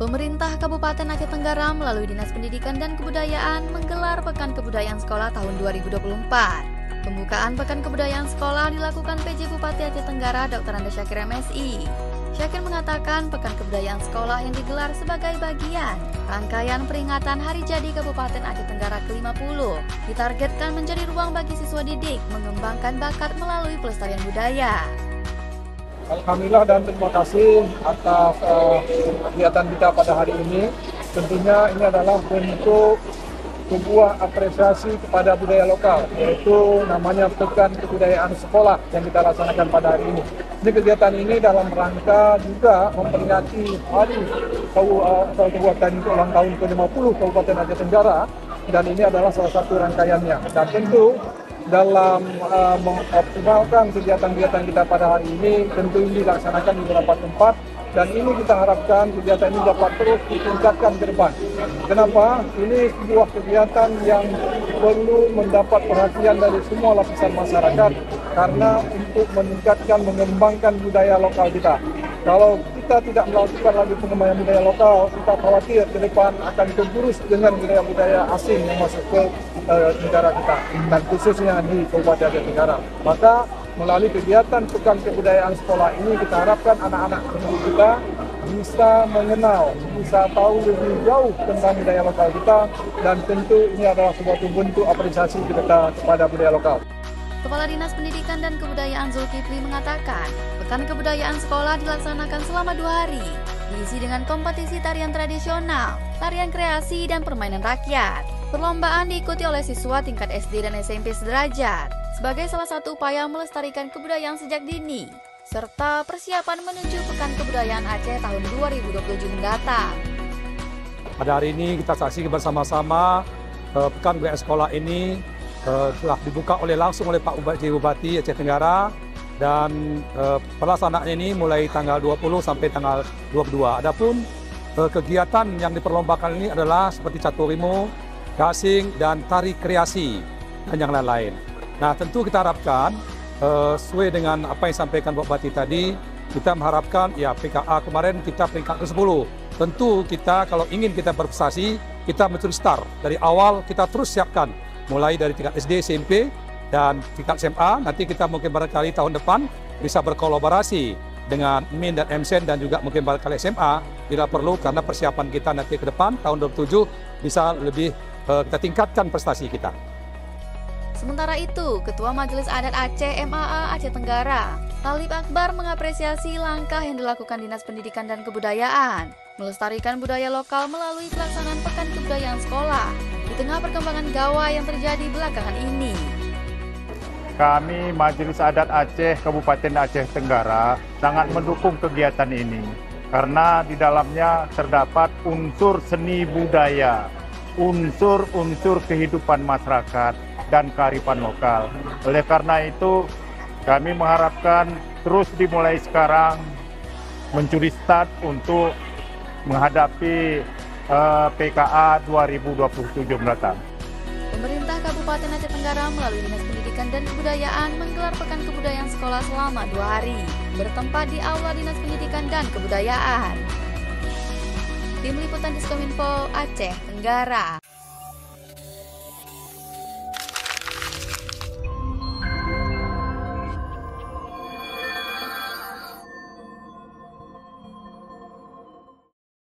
Pemerintah Kabupaten Aceh Tenggara melalui Dinas Pendidikan dan Kebudayaan menggelar Pekan Kebudayaan Sekolah tahun 2024. Pembukaan Pekan Kebudayaan Sekolah dilakukan PJ Bupati Aceh Tenggara Dr. Andes Syakir MSI. Syakir mengatakan Pekan Kebudayaan Sekolah yang digelar sebagai bagian rangkaian peringatan Hari Jadi Kabupaten Aceh Tenggara ke-50 ditargetkan menjadi ruang bagi siswa didik mengembangkan bakat melalui pelestarian budaya. Alhamdulillah dan terima kasih atas kegiatan kita pada hari ini. Tentunya ini adalah bentuk sebuah apresiasi kepada budaya lokal, yaitu namanya Pekan Kebudayaan Sekolah yang kita laksanakan pada hari ini. Kegiatan ini dalam rangka juga memperingati hari Kabupaten ulang tahun ke-50 Kabupaten Aceh Tenggara, dan ini adalah salah satu rangkaiannya. Dan tentu dalam mengoptimalkan kegiatan-kegiatan kita pada hari ini, tentu ini dilaksanakan di beberapa tempat, dan ini kita harapkan kegiatan ini dapat terus ditingkatkan ke depan. Kenapa? Ini sebuah kegiatan yang perlu mendapat perhatian dari semua lapisan masyarakat, karena untuk meningkatkan, mengembangkan budaya lokal kita. Kalau kita tidak melakukan lagi pengembangan budaya lokal, kita khawatir ke depan akan tergerus dengan budaya-budaya asing yang masuk ke negara kita, dan khususnya di Kabupaten Aceh Tenggara. Maka melalui kegiatan Pekan Kebudayaan Sekolah ini, kita harapkan anak-anak pendidik kita bisa mengenal, bisa tahu lebih jauh tentang budaya lokal kita, dan tentu ini adalah sebuah bentuk apresiasi kita kepada budaya lokal. Kepala Dinas Pendidikan dan Kebudayaan Zulkifli mengatakan, Pekan Kebudayaan Sekolah dilaksanakan selama 2 hari, diisi dengan kompetisi tarian tradisional, tarian kreasi, dan permainan rakyat. Perlombaan diikuti oleh siswa tingkat SD dan SMP sederajat, sebagai salah satu upaya melestarikan kebudayaan sejak dini, serta persiapan menuju Pekan Kebudayaan Aceh tahun 2027 mendatang. Pada hari ini kita saksikan bersama-sama Pekan Kebudayaan Sekolah ini telah dibuka langsung oleh Pak Bupati Aceh Tenggara, dan pelaksanaan ini mulai tanggal 20 sampai tanggal 22. Adapun kegiatan yang diperlombakan ini adalah seperti catur remo, gasing, dan tari kreasi, dan yang lain-lain. Nah, tentu kita harapkan sesuai dengan apa yang disampaikan Pak Bupati tadi, kita mengharapkan ya PKA kemarin kita peringkat ke-10. Tentu kita kalau ingin kita berprestasi, kita mencuri start. Dari awal kita terus siapkan, mulai dari tingkat SD, SMP, dan tingkat SMA. Nanti kita mungkin barangkali tahun depan bisa berkolaborasi dengan MIN dan MSEN, dan juga mungkin barangkali SMA bila perlu, karena persiapan kita nanti ke depan tahun 2027 bisa lebih kita tingkatkan prestasi kita. Sementara itu, Ketua Majelis Adat Aceh MAA Aceh Tenggara, Talib Akbar, mengapresiasi langkah yang dilakukan Dinas Pendidikan dan Kebudayaan melestarikan budaya lokal melalui pelaksanaan Pekan Kebudayaan Sekolah di tengah perkembangan gawai yang terjadi belakangan ini. Kami Majelis Adat Aceh Kabupaten Aceh Tenggara sangat mendukung kegiatan ini, karena di dalamnya terdapat unsur seni budaya, unsur-unsur kehidupan masyarakat, dan kearifan lokal. Oleh karena itu, kami mengharapkan terus dimulai sekarang mencuri start untuk menghadapi PKA 2027 mendatang. Pemerintah Kabupaten Aceh Tenggara melalui Dinas Pendidikan dan Kebudayaan menggelar Pekan Kebudayaan Sekolah selama 2 hari, bertempat di Aula Dinas Pendidikan dan Kebudayaan. Tim Liputan Diskominfo Aceh Tenggara.